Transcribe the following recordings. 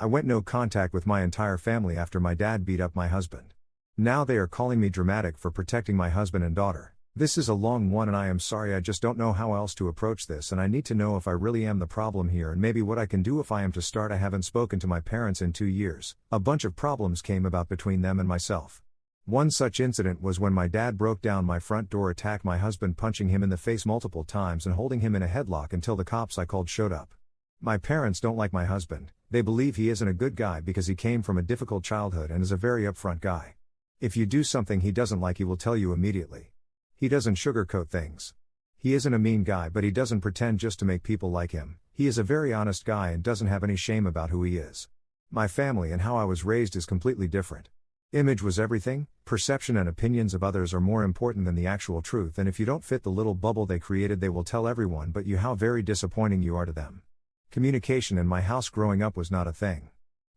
I went no contact with my entire family after my dad beat up my husband. Now they are calling me dramatic for protecting my husband and daughter. This is a long one and I am sorry, I just don't know how else to approach this and I need to know if I really am the problem here and maybe what I can do if I am to start. I haven't spoken to my parents in 2 years. A bunch of problems came about between them and myself. One such incident was when my dad broke down my front door, attacked my husband, punching him in the face multiple times and holding him in a headlock until the cops I called showed up. My parents don't like my husband. They believe he isn't a good guy because he came from a difficult childhood and is a very upfront guy. If you do something he doesn't like, he will tell you immediately. He doesn't sugarcoat things. He isn't a mean guy, but he doesn't pretend just to make people like him. He is a very honest guy and doesn't have any shame about who he is. My family and how I was raised is completely different. Image was everything. Perception and opinions of others are more important than the actual truth, and if you don't fit the little bubble they created, they will tell everyone but you how very disappointing you are to them. Communication in my house growing up was not a thing.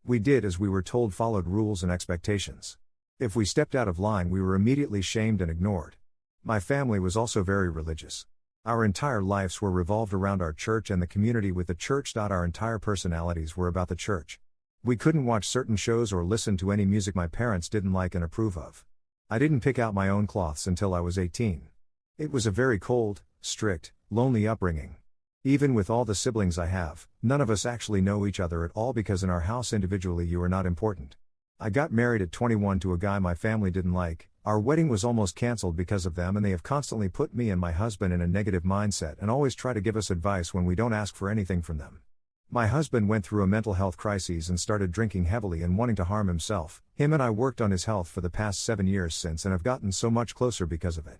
We did as we were told, followed rules and expectations. If we stepped out of line, we were immediately shamed and ignored. My family was also very religious. Our entire lives were revolved around our church and the community with the church. Our entire personalities were about the church. We couldn't watch certain shows or listen to any music my parents didn't like and approve of. I didn't pick out my own cloths until I was 18. It was a very cold, strict, lonely upbringing. Even with all the siblings I have, none of us actually know each other at all because in our house individually you are not important. I got married at 21 to a guy my family didn't like. Our wedding was almost cancelled because of them, and they have constantly put me and my husband in a negative mindset and always try to give us advice when we don't ask for anything from them. My husband went through a mental health crisis and started drinking heavily and wanting to harm himself. Him and I worked on his health for the past 7 years since and have gotten so much closer because of it.